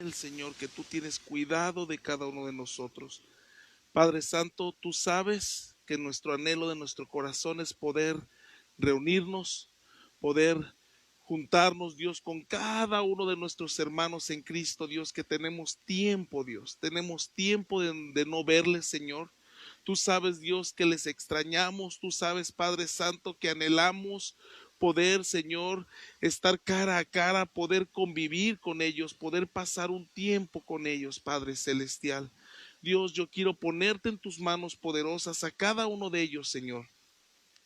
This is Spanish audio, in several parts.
el Señor, que tú tienes cuidado de cada uno de nosotros. Padre Santo, tú sabes que nuestro anhelo de nuestro corazón es poder reunirnos, poder juntarnos, Dios, con cada uno de nuestros hermanos en Cristo, Dios, que tenemos tiempo, Dios, tenemos tiempo de no verles, Señor. Tú sabes, Dios, que les extrañamos, tú sabes, Padre Santo, que anhelamos poder, Señor, estar cara a cara, poder convivir con ellos, poder pasar un tiempo con ellos, Padre Celestial. Dios, yo quiero ponerte en tus manos poderosas a cada uno de ellos, Señor.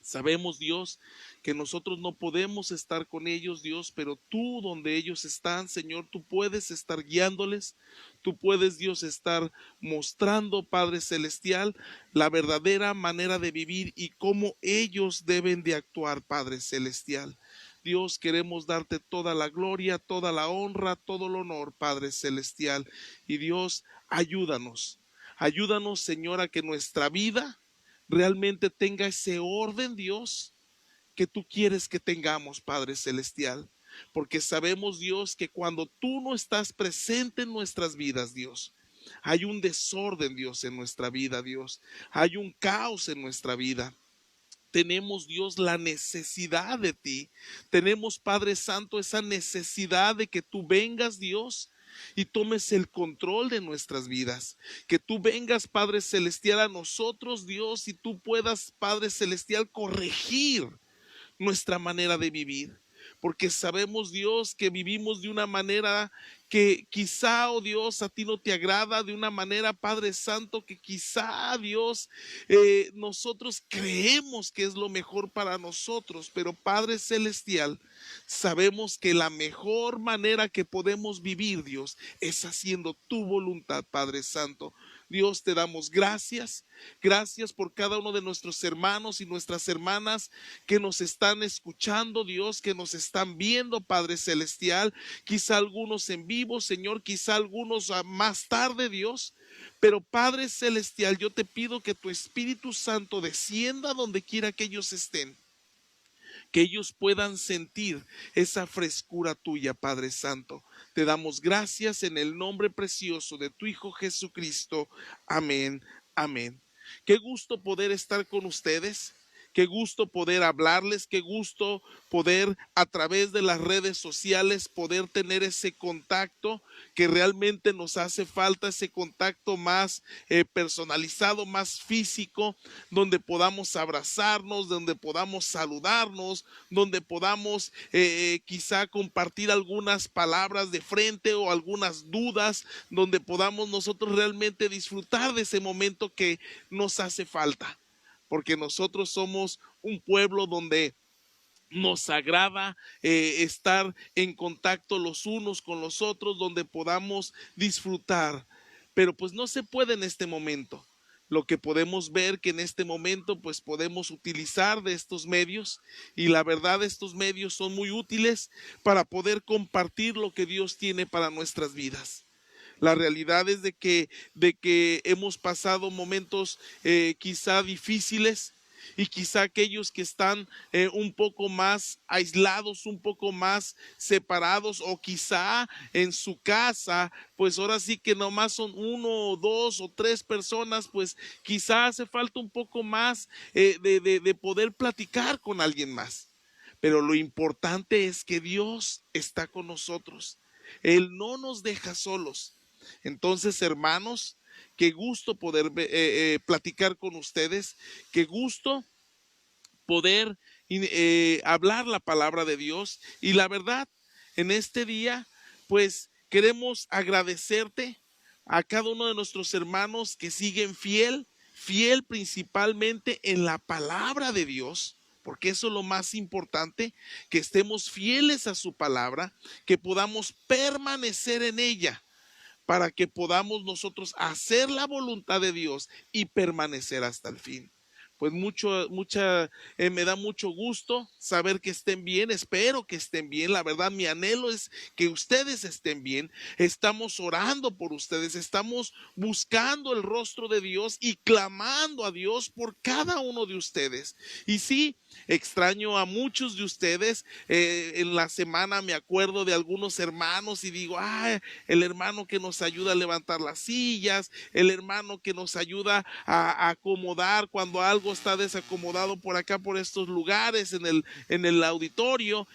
Sabemos, Dios, que nosotros no podemos estar con ellos, Dios, pero tú donde ellos están, Señor, tú puedes estar guiándoles, tú puedes, Dios, estar mostrando, Padre Celestial, la verdadera manera de vivir y cómo ellos deben de actuar, Padre Celestial. Dios, queremos darte toda la gloria, toda la honra, todo el honor, Padre Celestial. Y Dios, ayúdanos. Ayúdanos, Señor, a que nuestra vida realmente tenga ese orden, Dios, que tú quieres que tengamos, Padre Celestial. Porque sabemos, Dios, que cuando tú no estás presente en nuestras vidas, Dios, hay un desorden, Dios, en nuestra vida, Dios. Hay un caos en nuestra vida. Tenemos, Dios, la necesidad de ti. Tenemos, Padre Santo, esa necesidad de que tú vengas, Dios, y tomes el control de nuestras vidas. Que tú vengas, Padre Celestial, a nosotros, Dios, y tú puedas, Padre Celestial, corregir nuestra manera de vivir. Porque sabemos, Dios, que vivimos de una manera que quizá, oh Dios, a ti no te agrada, de una manera, Padre Santo, que quizá, Dios, nosotros creemos que es lo mejor para nosotros, pero Padre Celestial, sabemos que la mejor manera que podemos vivir, Dios, es haciendo tu voluntad, Padre Santo. Dios, te damos gracias, gracias por cada uno de nuestros hermanos y nuestras hermanas que nos están escuchando, Dios, que nos están viendo, Padre Celestial, quizá algunos en vivo, Señor, quizá algunos más tarde, Dios, pero Padre Celestial, yo te pido que tu Espíritu Santo descienda donde quiera que ellos estén, que ellos puedan sentir esa frescura tuya, Padre Santo. Te damos gracias en el nombre precioso de tu Hijo Jesucristo. Amén, amén. Qué gusto poder estar con ustedes. Qué gusto poder hablarles, qué gusto poder a través de las redes sociales poder tener ese contacto que realmente nos hace falta, ese contacto más personalizado, más físico, donde podamos abrazarnos, donde podamos saludarnos, donde podamos quizá compartir algunas palabras de frente o algunas dudas, donde podamos nosotros realmente disfrutar de ese momento que nos hace falta. Porque nosotros somos un pueblo donde nos agrada estar en contacto los unos con los otros, donde podamos disfrutar. Pero pues no se puede en este momento. Lo que podemos ver que en este momento pues podemos utilizar de estos medios, y la verdad estos medios son muy útiles para poder compartir lo que Dios tiene para nuestras vidas. La realidad es de que hemos pasado momentos quizá difíciles, y quizá aquellos que están un poco más aislados, un poco más separados, o quizá en su casa, pues ahora sí que nomás son uno o dos o tres personas, pues quizá hace falta un poco más de poder platicar con alguien más. Pero lo importante es que Dios está con nosotros. Él no nos deja solos. Entonces, hermanos, qué gusto poder platicar con ustedes, qué gusto poder hablar la palabra de Dios. Y la verdad, en este día, pues queremos agradecerte a cada uno de nuestros hermanos que siguen fiel principalmente en la palabra de Dios. Porque eso es lo más importante, que estemos fieles a su palabra, que podamos permanecer en ella, para que podamos nosotros hacer la voluntad de Dios y permanecer hasta el fin. pues me da mucho gusto saber que estén bien, espero que estén bien, la verdad mi anhelo es que ustedes estén bien, estamos orando por ustedes, estamos buscando el rostro de Dios y clamando a Dios por cada uno de ustedes. Y sí, extraño a muchos de ustedes, en la semana me acuerdo de algunos hermanos y digo, el hermano que nos ayuda a levantar las sillas, el hermano que nos ayuda a acomodar cuando algo está desacomodado por acá, por estos lugares, en el auditorio,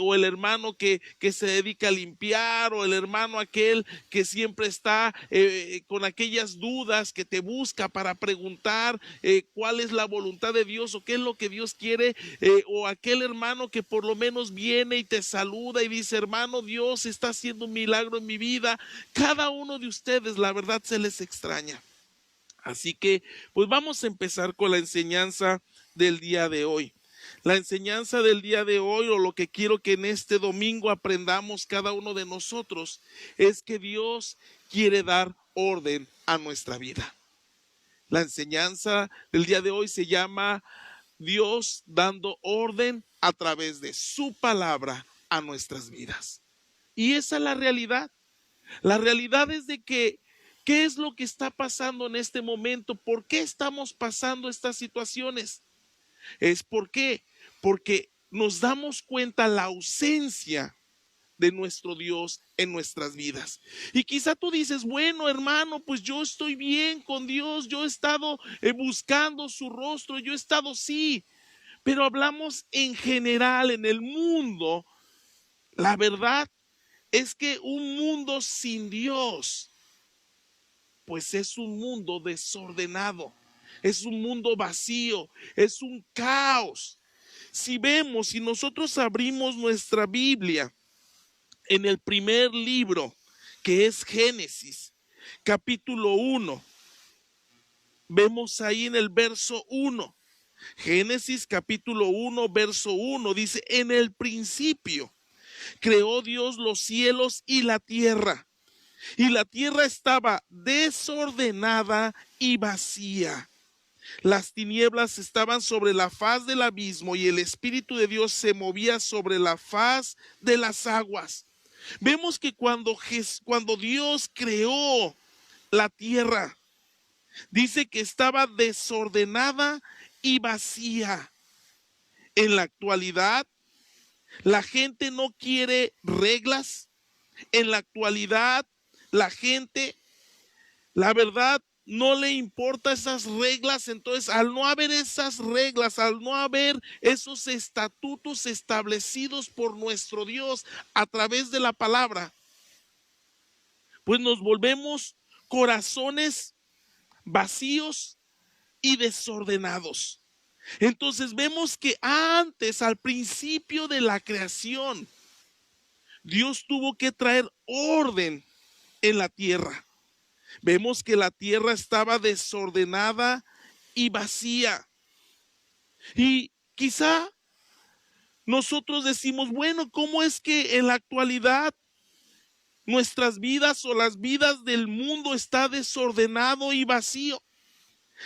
o el hermano que se dedica a limpiar, o el hermano aquel que siempre está con aquellas dudas, que te busca para preguntar cuál es la voluntad de Dios o qué es lo que Dios quiere, o aquel hermano que por lo menos viene y te saluda y dice, hermano, Dios está haciendo un milagro en mi vida. Cada uno de ustedes, la verdad, se les extraña. Así que, pues vamos a empezar con la enseñanza del día de hoy. La enseñanza del día de hoy, o lo que quiero que en este domingo aprendamos cada uno de nosotros, es que Dios quiere dar orden a nuestra vida. La enseñanza del día de hoy se llama Dios dando orden a través de su palabra a nuestras vidas. Y esa es la realidad. La realidad es de que, ¿qué es lo que está pasando en este momento? ¿Por qué estamos pasando estas situaciones? ¿Por qué? Porque nos damos cuenta la ausencia de nuestro Dios en nuestras vidas. Y quizá tú dices, bueno, hermano, pues yo estoy bien con Dios, yo he estado buscando su rostro, yo he estado sí, pero hablamos en general en el mundo. La verdad es que un mundo sin Dios, pues es un mundo desordenado, es un mundo vacío, es un caos. Si nosotros abrimos nuestra Biblia en el primer libro, que es Génesis, capítulo 1, vemos ahí en el verso 1, Génesis capítulo 1, verso 1, dice, en el principio creó Dios los cielos y la tierra estaba desordenada y vacía. Las tinieblas estaban sobre la faz del abismo y el Espíritu de Dios se movía sobre la faz de las aguas. Vemos que cuando Dios creó la tierra, dice que estaba desordenada y vacía. En la actualidad, la gente no quiere reglas. En la actualidad, la gente, la verdad, no le importa esas reglas. Entonces, al no haber esas reglas, al no haber esos estatutos establecidos por nuestro Dios a través de la palabra, pues nos volvemos corazones vacíos y desordenados. Entonces vemos que antes, al principio de la creación, Dios tuvo que traer orden en la tierra. Vemos que la tierra estaba desordenada y vacía. Y quizá nosotros decimos, bueno, ¿cómo es que en la actualidad nuestras vidas o las vidas del mundo está desordenado y vacío?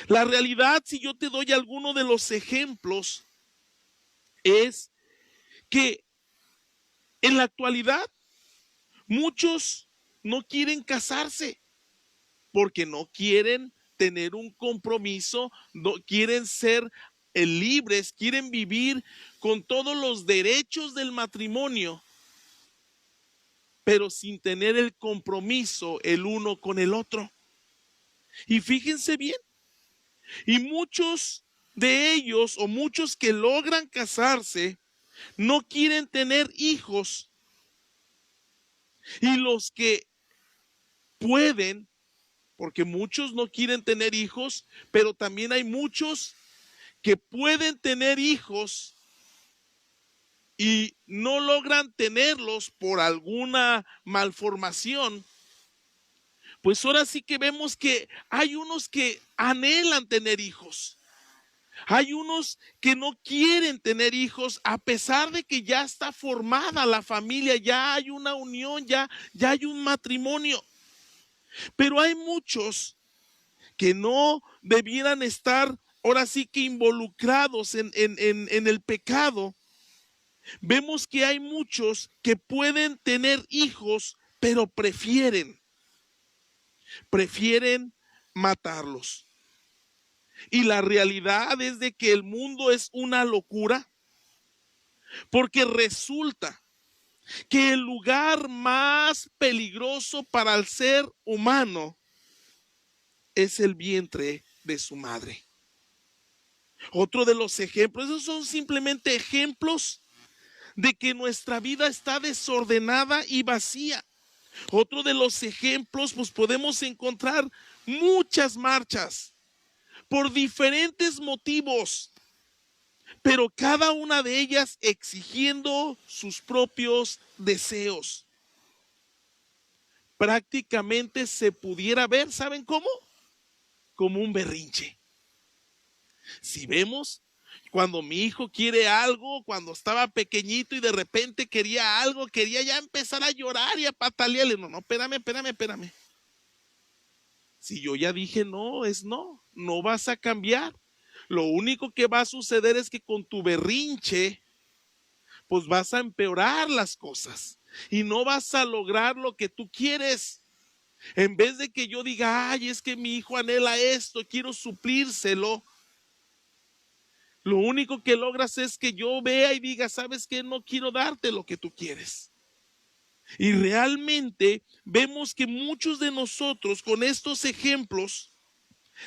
La realidad, si yo te doy alguno de los ejemplos, es que en la actualidad muchos no quieren casarse porque no quieren tener un compromiso, no quieren ser libres, quieren vivir con todos los derechos del matrimonio, pero sin tener el compromiso el uno con el otro. Y fíjense bien, y muchos de ellos o muchos que logran casarse no quieren tener hijos, y los que pueden, porque muchos no quieren tener hijos, pero también hay muchos que pueden tener hijos y no logran tenerlos por alguna malformación. Pues ahora sí que vemos que hay unos que anhelan tener hijos. Hay unos que no quieren tener hijos a pesar de que ya está formada la familia, ya hay una unión, ya hay un matrimonio. Pero hay muchos que no debieran estar ahora sí que involucrados en el pecado, vemos que hay muchos que pueden tener hijos, pero prefieren matarlos. Y la realidad es de que el mundo es una locura, porque resulta que el lugar más peligroso para el ser humano es el vientre de su madre. Otro de los ejemplos, esos son simplemente ejemplos de que nuestra vida está desordenada y vacía. Otro de los ejemplos, pues podemos encontrar muchas marchas por diferentes motivos, pero cada una de ellas exigiendo sus propios deseos. Prácticamente se pudiera ver, ¿saben cómo? Como un berrinche. Si vemos, cuando mi hijo quiere algo, cuando estaba pequeñito y de repente quería algo, quería ya empezar a llorar y a patalearle. No, espérame. Si yo ya dije no, es no, no vas a cambiar. Lo único que va a suceder es que con tu berrinche, pues vas a empeorar las cosas y no vas a lograr lo que tú quieres. En vez de que yo diga, ay, es que mi hijo anhela esto, quiero suplírselo, lo único que logras es que yo vea y diga, ¿sabes qué? No quiero darte lo que tú quieres. Y realmente vemos que muchos de nosotros con estos ejemplos,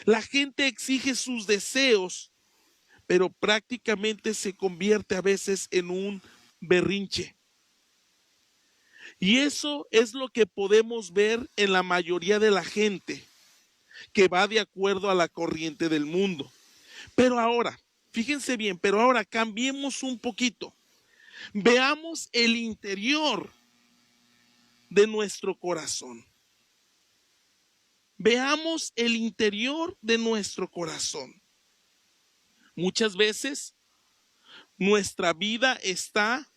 la gente exige sus deseos, pero prácticamente se convierte a veces en un berrinche. Y eso es lo que podemos ver en la mayoría de la gente que va de acuerdo a la corriente del mundo. Pero ahora, fíjense bien, pero ahora cambiemos un poquito. Veamos el interior de nuestro corazón. Veamos el interior de nuestro corazón. Muchas veces nuestra vida está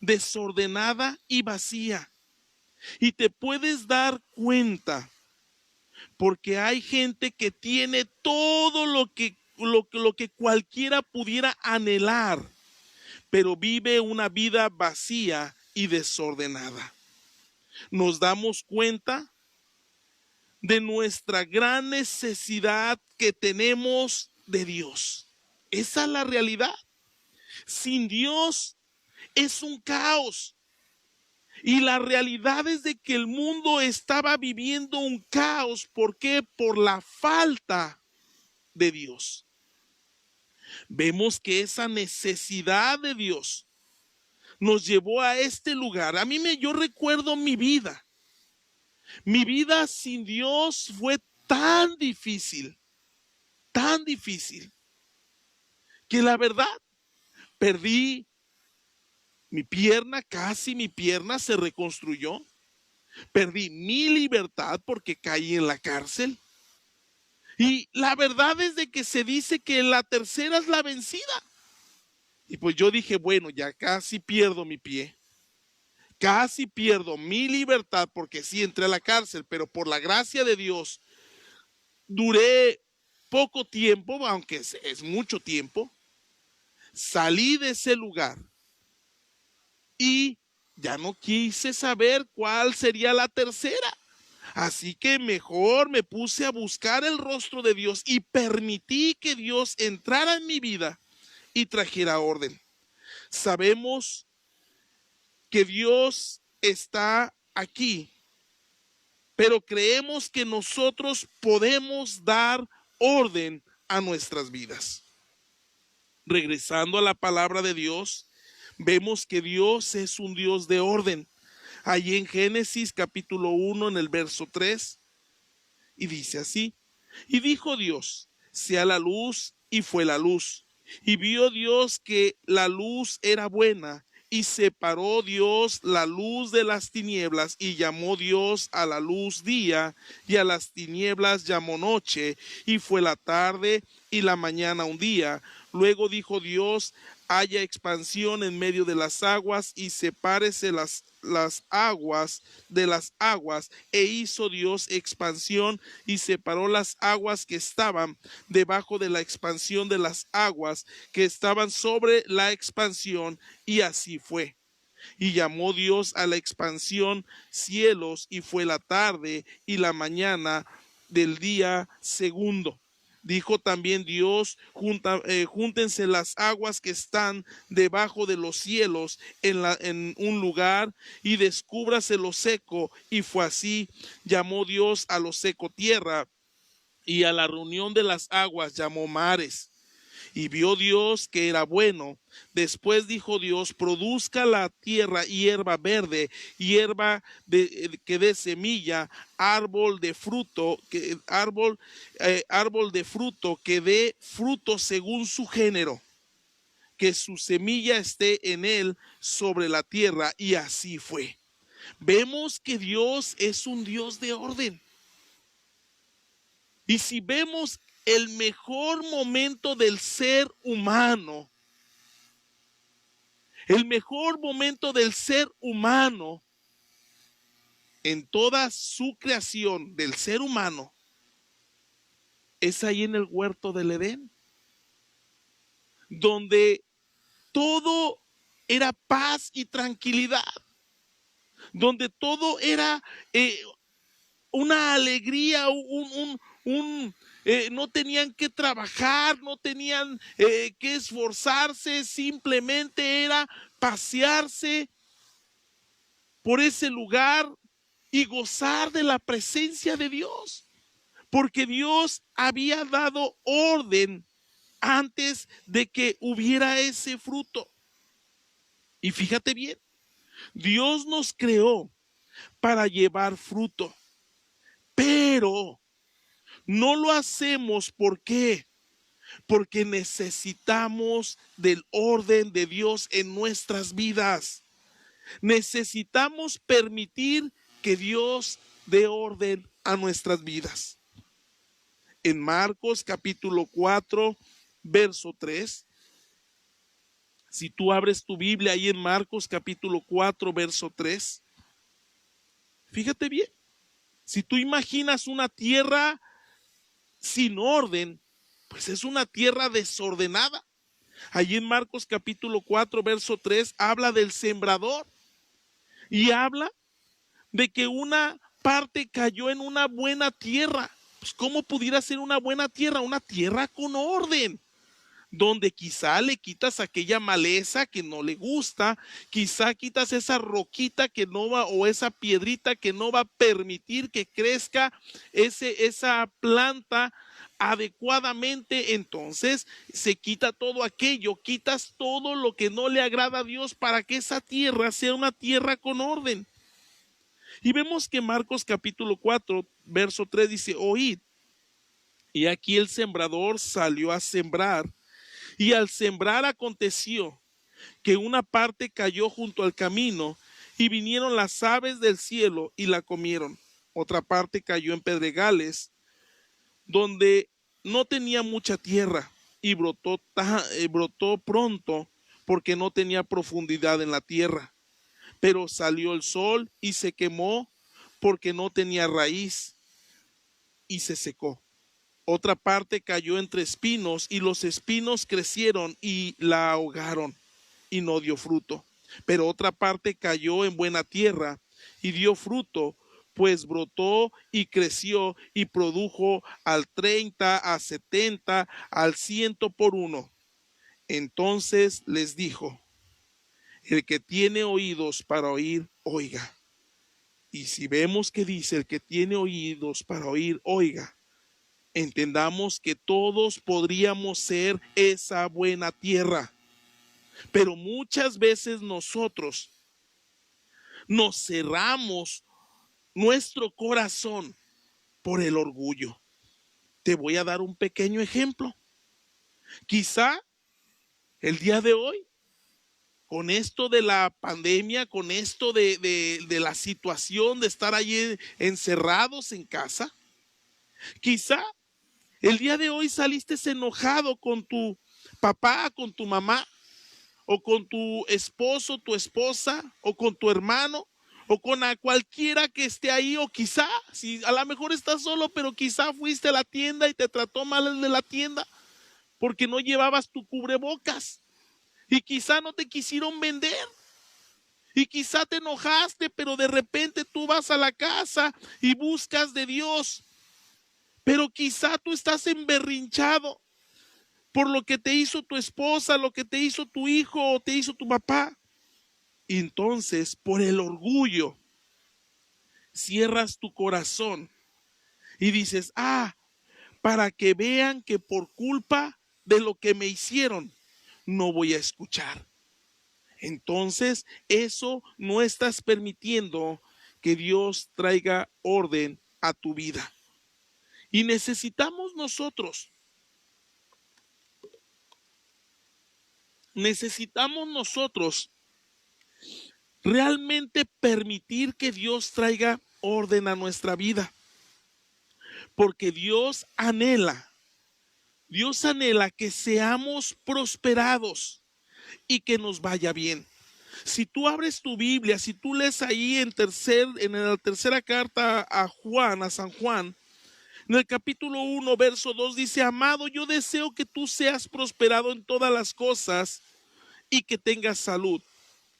desordenada y vacía. Y te puedes dar cuenta porque hay gente que tiene todo lo que cualquiera pudiera anhelar, pero vive una vida vacía y desordenada. Nos damos cuenta de nuestra gran necesidad que tenemos de Dios. Esa es la realidad. Sin Dios es un caos. Y la realidad es de que el mundo estaba viviendo un caos. ¿Por qué? Por la falta de Dios. Vemos que esa necesidad de Dios nos llevó a este lugar. Yo recuerdo mi vida. Mi vida sin Dios fue tan difícil, que la verdad perdí mi pierna, casi mi pierna se reconstruyó. Perdí mi libertad porque caí en la cárcel. Y la verdad es de que se dice que la tercera es la vencida. Y pues yo dije, bueno, ya casi pierdo mi pie. Casi pierdo mi libertad porque sí entré a la cárcel, pero por la gracia de Dios duré poco tiempo, aunque es mucho tiempo. Salí de ese lugar y ya no quise saber cuál sería la tercera. Así que mejor me puse a buscar el rostro de Dios y permití que Dios entrara en mi vida y trajera orden. Sabemos que Dios está aquí, pero creemos que nosotros podemos dar orden a nuestras vidas. Regresando a la palabra de Dios, vemos que Dios es un Dios de orden. Allí en Génesis capítulo 1 en el verso 3, y dice así: y dijo Dios, sea la luz, y fue la luz. Y vio Dios que la luz era buena, y separó Dios la luz de las tinieblas, y llamó Dios a la luz día, y a las tinieblas llamó noche, y fue la tarde y la mañana un día. Luego dijo Dios, haya expansión en medio de las aguas y sepárese las aguas de las aguas. E hizo Dios expansión y separó las aguas que estaban debajo de la expansión de las aguas que estaban sobre la expansión, y así fue. Y llamó Dios a la expansión cielos, y fue la tarde y la mañana del día segundo. Dijo también Dios, júntense las aguas que están debajo de los cielos en un lugar, y descúbrase lo seco. Y fue así. Llamó Dios a lo seco tierra, y a la reunión de las aguas llamó mares. Y vio Dios que era bueno. Después dijo Dios: produzca la tierra hierba verde, que dé semilla, árbol de fruto, árbol de fruto que dé fruto según su género, que su semilla esté en él sobre la tierra. Y así fue. Vemos que Dios es un Dios de orden. Y si vemos el mejor momento del ser humano, el mejor momento del ser humano en toda su creación del ser humano es ahí en el huerto del Edén, donde todo era paz y tranquilidad, donde todo era una alegría, no tenían que trabajar, no tenían que esforzarse, simplemente era pasearse por ese lugar y gozar de la presencia de Dios, porque Dios había dado orden antes de que hubiera ese fruto. Y fíjate bien, Dios nos creó para llevar fruto, pero no lo hacemos. ¿Por qué? Porque necesitamos del orden de Dios en nuestras vidas. Necesitamos permitir que Dios dé orden a nuestras vidas. En Marcos capítulo 4, verso 3. Si tú abres tu Biblia ahí en Marcos capítulo 4, verso 3. Fíjate bien. Si tú imaginas una tierra sin orden, pues es una tierra desordenada. Allí en Marcos capítulo 4, verso 3, habla del sembrador y habla de que una parte cayó en una buena tierra. Pues, ¿cómo pudiera ser una buena tierra? Una tierra con orden, donde quizá le quitas aquella maleza que no le gusta, quizá quitas esa roquita que no va, o esa piedrita que no va a permitir que crezca esa planta adecuadamente. Entonces se quita todo aquello, quitas todo lo que no le agrada a Dios para que esa tierra sea una tierra con orden. Y vemos que Marcos capítulo 4, verso 3 dice: oíd, y aquí el sembrador salió a sembrar, y al sembrar aconteció que una parte cayó junto al camino, y vinieron las aves del cielo y la comieron. Otra parte cayó en pedregales, donde no tenía mucha tierra, y brotó pronto, porque no tenía profundidad en la tierra. Pero salió el sol y se quemó, porque no tenía raíz, y se secó. Otra parte cayó entre espinos, y los espinos crecieron y la ahogaron, y no dio fruto. Pero otra parte cayó en buena tierra y dio fruto, pues brotó y creció y produjo al 30, a 70, al 100 por uno. Entonces les dijo: el que tiene oídos para oír, oiga. Y si vemos que dice el que tiene oídos para oír, oiga, entendamos que todos podríamos ser esa buena tierra. Pero muchas veces nosotros nos cerramos nuestro corazón por el orgullo. Te voy a dar un pequeño ejemplo. Quizá el día de hoy, con esto de la pandemia, con esto de la situación de estar allí encerrados en casa, quizá el día de hoy saliste enojado con tu papá, con tu mamá, o con tu esposo, tu esposa, o con tu hermano, o con a cualquiera que esté ahí, o quizá, si a lo mejor estás solo, pero quizá fuiste a la tienda y te trató mal el de la tienda porque no llevabas tu cubrebocas, y quizá no te quisieron vender, y quizá te enojaste, pero de repente tú vas a la casa y buscas de Dios, pero quizá tú estás emberrinchado por lo que te hizo tu esposa, lo que te hizo tu hijo o te hizo tu papá. Y entonces, por el orgullo, cierras tu corazón y dices, para que vean que por culpa de lo que me hicieron, no voy a escuchar. Entonces, eso no estás permitiendo que Dios traiga orden a tu vida. Y necesitamos nosotros realmente permitir que Dios traiga orden a nuestra vida. Porque Dios anhela que seamos prosperados y que nos vaya bien. Si tú abres tu Biblia, si tú lees ahí en la tercera carta a San Juan, en el capítulo 1, verso 2 dice, amado, yo deseo que tú seas prosperado en todas las cosas y que tengas salud,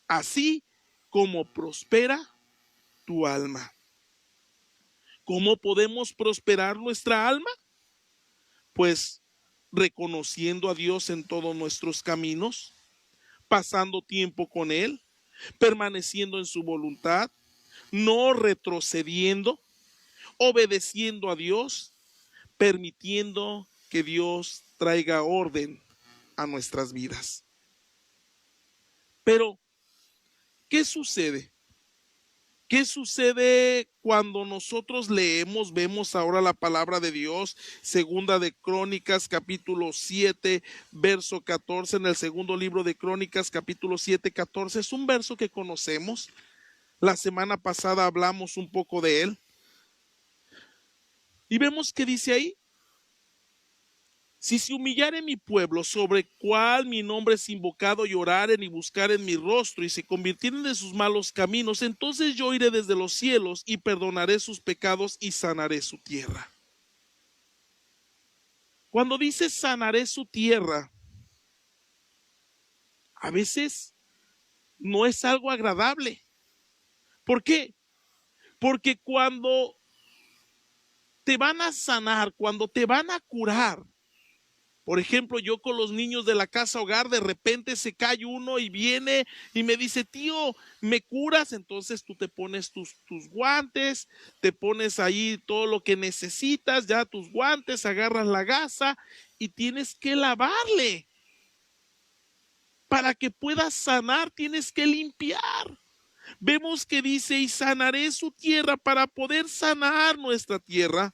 así como prospera tu alma. ¿Cómo podemos prosperar nuestra alma? Pues reconociendo a Dios en todos nuestros caminos, pasando tiempo con Él, permaneciendo en su voluntad, no retrocediendo, obedeciendo a Dios, permitiendo que Dios traiga orden a nuestras vidas. Pero, ¿qué sucede? ¿Qué sucede cuando nosotros leemos, vemos ahora la palabra de Dios? Segunda de Crónicas, capítulo 7, verso 14, en el segundo libro de Crónicas, capítulo 7, 14. Es un verso que conocemos. La semana pasada hablamos un poco de él. Y vemos que dice ahí, si se humillare mi pueblo, sobre cual mi nombre es invocado, y oraren y buscaren mi rostro, y se convirtieren de sus malos caminos, entonces yo iré desde los cielos y perdonaré sus pecados y sanaré su tierra. Cuando dice sanaré su tierra, a veces no es algo agradable. ¿Por qué? Porque cuando te van a sanar, cuando te van a curar, por ejemplo, yo con los niños de la casa hogar, de repente se cae uno y viene y me dice, tío, ¿me curas? Entonces tú te pones tus guantes, te pones ahí todo lo que necesitas, ya tus guantes, agarras la gasa y tienes que lavarle. Para que puedas sanar, tienes que limpiar. Vemos que dice, y sanaré su tierra. Para poder sanar nuestra tierra,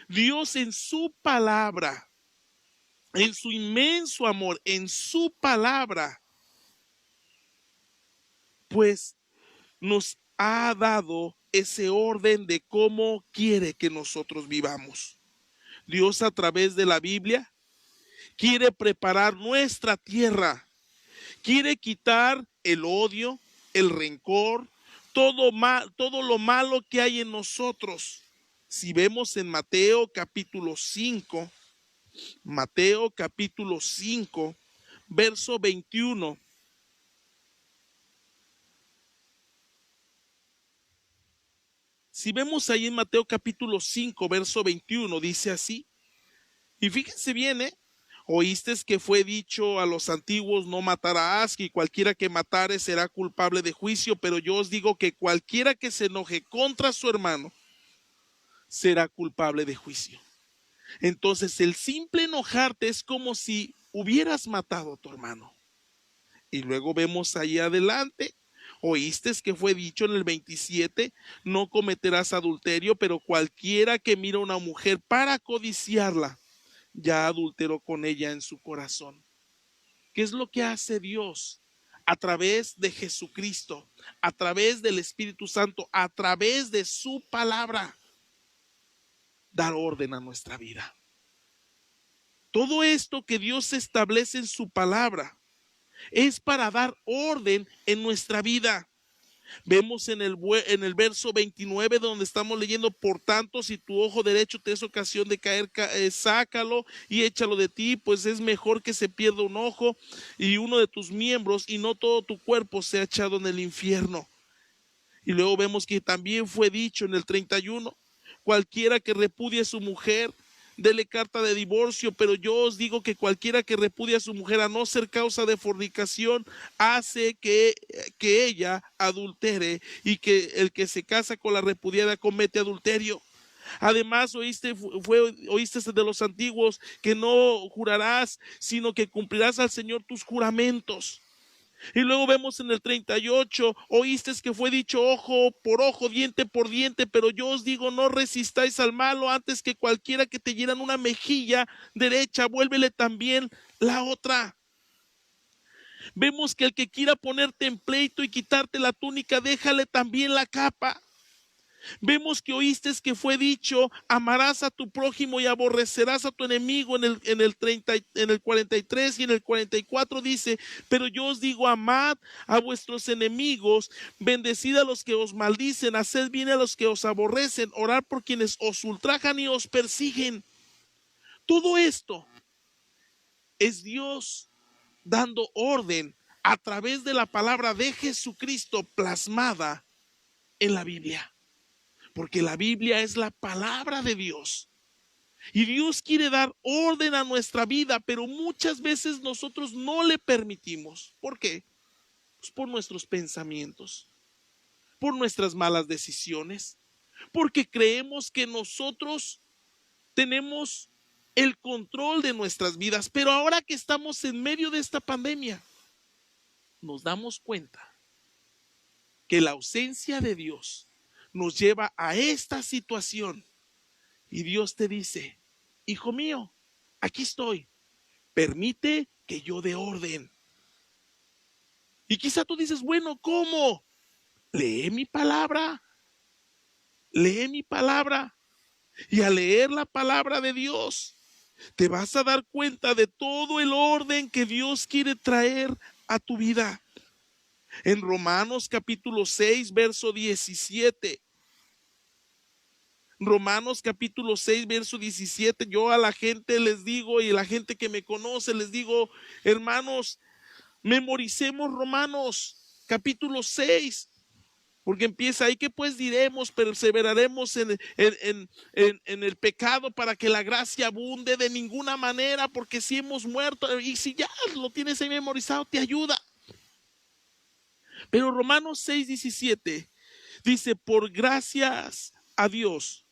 Dios en su palabra, en su inmenso amor, en su palabra, pues nos ha dado ese orden de cómo quiere que nosotros vivamos. Dios, a través de la Biblia, quiere preparar nuestra tierra, quiere quitar el odio, el rencor, todo lo malo que hay en nosotros. Si vemos en Mateo capítulo 5, verso 21. Si vemos ahí en Mateo capítulo 5, verso 21, dice así. Y fíjense bien, oíste que fue dicho a los antiguos, no matarás, y cualquiera que matare será culpable de juicio, pero yo os digo que cualquiera que se enoje contra su hermano será culpable de juicio. Entonces, el simple enojarte es como si hubieras matado a tu hermano. Y luego vemos ahí adelante, oíste que fue dicho en el 27, no cometerás adulterio, pero cualquiera que mira a una mujer para codiciarla, ya adulteró con ella en su corazón. ¿Qué es lo que hace Dios? A través de Jesucristo, a través del Espíritu Santo, a través de su palabra, dar orden a nuestra vida. Todo esto que Dios establece en su palabra es para dar orden en nuestra vida. Vemos en el verso 29 donde estamos leyendo: por tanto, si tu ojo derecho te es ocasión de caer, sácalo y échalo de ti, pues es mejor que se pierda un ojo y uno de tus miembros, y no todo tu cuerpo sea echado en el infierno. Y luego vemos que también fue dicho en el 31: cualquiera que repudie a su mujer, dele carta de divorcio, pero yo os digo que cualquiera que repudie a su mujer, a no ser causa de fornicación, hace que ella adultere, y que el que se casa con la repudiada comete adulterio. Además, oíste de los antiguos que no jurarás, sino que cumplirás al Señor tus juramentos. Y luego vemos en el 38: oíste que fue dicho ojo por ojo, diente por diente, pero yo os digo, no resistáis al malo, antes que cualquiera que te hieran una mejilla derecha, vuélvele también la otra. Vemos que el que quiera ponerte en pleito y quitarte la túnica, déjale también la capa. Vemos que oíste que fue dicho: amarás a tu prójimo y aborrecerás a tu enemigo. En el 43 y en el 44 dice: pero yo os digo, amad a vuestros enemigos, bendecid a los que os maldicen, haced bien a los que os aborrecen, orad por quienes os ultrajan y os persiguen. Todo esto es Dios dando orden a través de la palabra de Jesucristo plasmada en la Biblia. Porque la Biblia es la palabra de Dios. Y Dios quiere dar orden a nuestra vida, pero muchas veces nosotros no le permitimos. ¿Por qué? Pues por nuestros pensamientos, por nuestras malas decisiones, porque creemos que nosotros tenemos el control de nuestras vidas. Pero ahora que estamos en medio de esta pandemia, nos damos cuenta que la ausencia de Dios nos lleva a esta situación. Y Dios te dice: hijo mío, aquí estoy, permite que yo dé orden. Y quizá tú dices: bueno, ¿cómo? Lee mi palabra. Lee mi palabra. Y al leer la palabra de Dios, te vas a dar cuenta de todo el orden que Dios quiere traer a tu vida. En Romanos capítulo 6, verso 17. Romanos capítulo 6, verso 17, yo a la gente les digo, y a la gente que me conoce les digo: hermanos, memoricemos Romanos capítulo 6, porque empieza ahí: que pues diremos, perseveraremos en el pecado para que la gracia abunde. De ninguna manera, porque si hemos muerto. Y si ya lo tienes ahí memorizado, te ayuda. Pero Romanos 6, 17 dice: por gracias a Dios,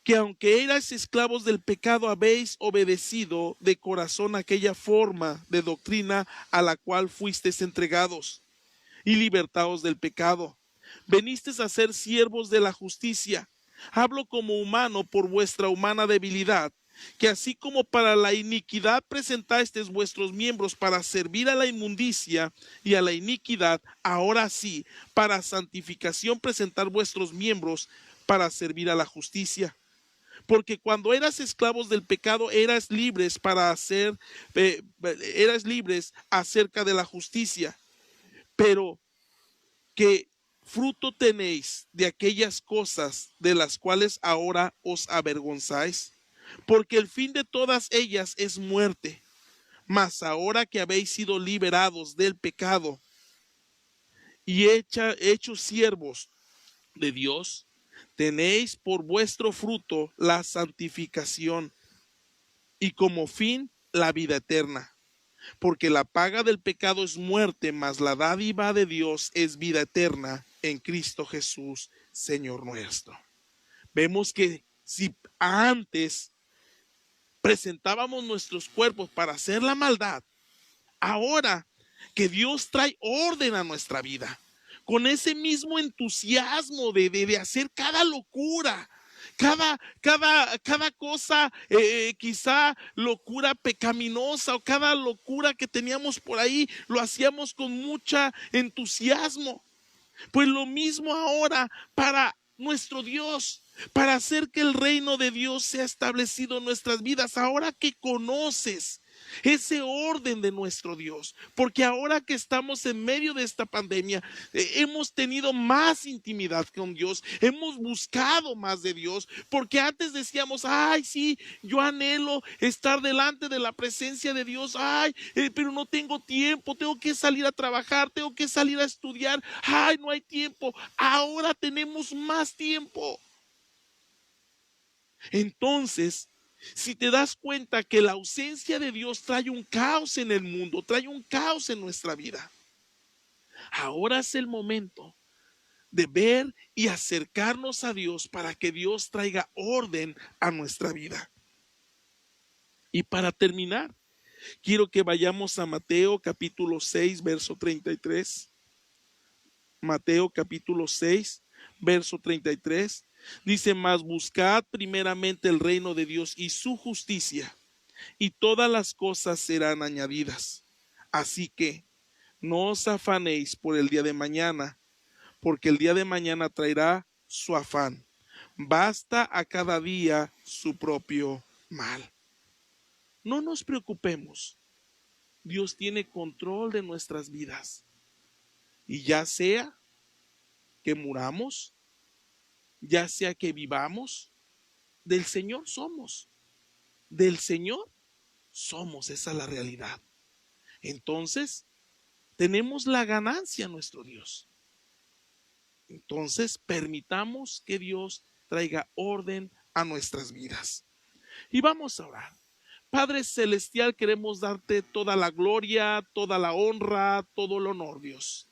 que aunque erais esclavos del pecado, habéis obedecido de corazón aquella forma de doctrina a la cual fuisteis entregados, y libertados del pecado, venisteis a ser siervos de la justicia. Hablo como humano por vuestra humana debilidad, que así como para la iniquidad presentasteis vuestros miembros para servir a la inmundicia y a la iniquidad, ahora sí, para santificación presentad vuestros miembros para servir a la justicia. Porque cuando eras esclavos del pecado, eras libres acerca de la justicia. Pero ¿qué fruto tenéis de aquellas cosas de las cuales ahora os avergonzáis? Porque el fin de todas ellas es muerte. Mas ahora que habéis sido liberados del pecado y hechos siervos de Dios, tenéis por vuestro fruto la santificación, y como fin la vida eterna. Porque la paga del pecado es muerte, mas la dádiva de Dios es vida eterna en Cristo Jesús, Señor nuestro. Vemos que si antes presentábamos nuestros cuerpos para hacer la maldad, ahora que Dios trae orden a nuestra vida, con ese mismo entusiasmo de hacer cada locura, cada cosa, quizá locura pecaminosa, o cada locura que teníamos por ahí, lo hacíamos con mucho entusiasmo. Pues lo mismo ahora para nuestro Dios, para hacer que el reino de Dios sea establecido en nuestras vidas. Ahora que conoces ese orden de nuestro Dios, porque ahora que estamos en medio de esta pandemia, hemos tenido más intimidad con Dios, hemos buscado más de Dios, porque antes decíamos, ay, sí, yo anhelo estar delante de la presencia de Dios, ay, pero no tengo tiempo, tengo que salir a trabajar, tengo que salir a estudiar, ay, no hay tiempo. Ahora tenemos más tiempo. Entonces, si te das cuenta que la ausencia de Dios trae un caos en el mundo, trae un caos en nuestra vida, ahora es el momento de ver y acercarnos a Dios para que Dios traiga orden a nuestra vida. Y para terminar, quiero que vayamos a Mateo capítulo 6, verso 33. Mateo capítulo 6, verso 33. Dice, mas buscad primeramente el reino de Dios y su justicia, y todas las cosas serán añadidas. Así que no os afanéis por el día de mañana, porque el día de mañana traerá su afán. Basta a cada día su propio mal. No nos preocupemos. Dios tiene control de nuestras vidas. Y ya sea que muramos, ya sea que vivamos, del Señor somos. Del Señor somos, esa es la realidad. Entonces, tenemos la ganancia en nuestro Dios. Entonces, permitamos que Dios traiga orden a nuestras vidas. Y vamos a orar. Padre Celestial, queremos darte toda la gloria, toda la honra, todo el honor, Dios.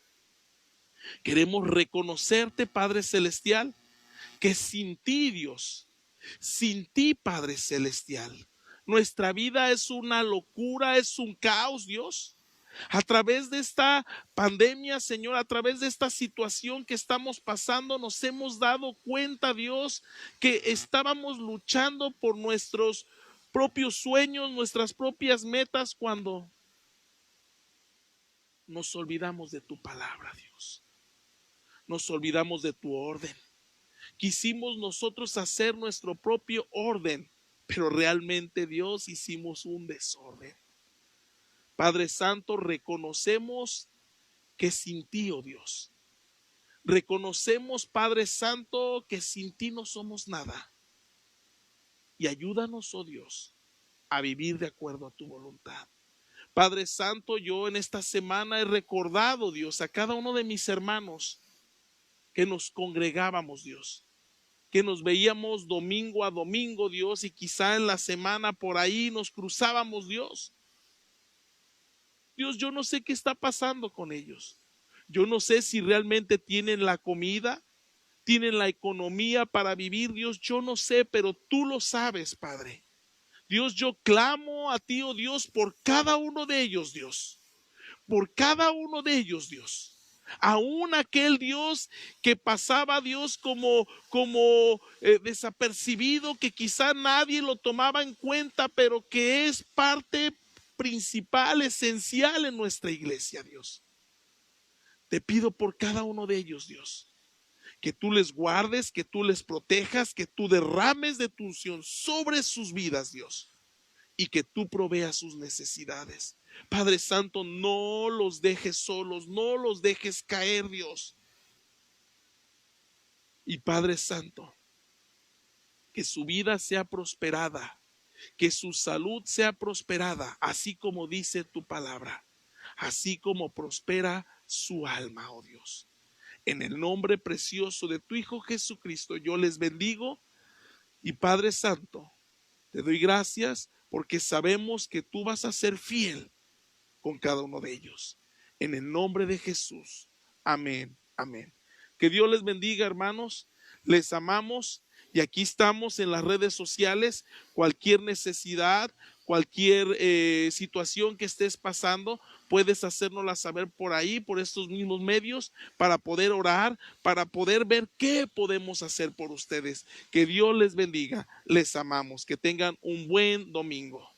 Queremos reconocerte, Padre Celestial, que sin ti, Dios, sin ti, Padre Celestial, nuestra vida es una locura, es un caos, Dios. A través de esta pandemia, Señor, a través de esta situación que estamos pasando, nos hemos dado cuenta, Dios, que estábamos luchando por nuestros propios sueños, nuestras propias metas, cuando nos olvidamos de tu palabra, Dios. Nos olvidamos de tu orden. Quisimos nosotros hacer nuestro propio orden, pero realmente, Dios, hicimos un desorden. Padre Santo, reconocemos que sin ti, oh Dios, reconocemos, Padre Santo, que sin ti no somos nada. Y ayúdanos, oh Dios, a vivir de acuerdo a tu voluntad. Padre Santo, yo en esta semana he recordado, Dios, a cada uno de mis hermanos que nos congregábamos, Dios, que nos veíamos domingo a domingo, Dios, y quizá en la semana por ahí nos cruzábamos, Dios. Dios, yo no sé qué está pasando con ellos. Yo no sé si realmente tienen la comida, tienen la economía para vivir, Dios, yo no sé, pero tú lo sabes, Padre. Dios, yo clamo a ti, oh Dios, por cada uno de ellos, Dios. Por cada uno de ellos, Dios. Aún aquel Dios que pasaba, Dios, como desapercibido, que quizá nadie lo tomaba en cuenta, pero que es parte principal, esencial en nuestra iglesia, Dios. Te pido por cada uno de ellos, Dios, que tú les guardes, que tú les protejas, que tú derrames de tu unción sobre sus vidas, Dios, y que tú proveas sus necesidades. Padre Santo, no los dejes solos, no los dejes caer, Dios. Y Padre Santo, que su vida sea prosperada, que su salud sea prosperada, así como dice tu palabra, así como prospera su alma, oh Dios. En el nombre precioso de tu Hijo Jesucristo, yo les bendigo. Y Padre Santo, te doy gracias porque sabemos que tú vas a ser fiel con cada uno de ellos. En el nombre de Jesús. Amén, amén. Que Dios les bendiga, hermanos. Les amamos y aquí estamos en las redes sociales. Cualquier necesidad, cualquier situación que estés pasando, puedes hacérnosla saber por ahí, por estos mismos medios, para poder orar, para poder ver qué podemos hacer por ustedes. Que Dios les bendiga. Les amamos. Que tengan un buen domingo.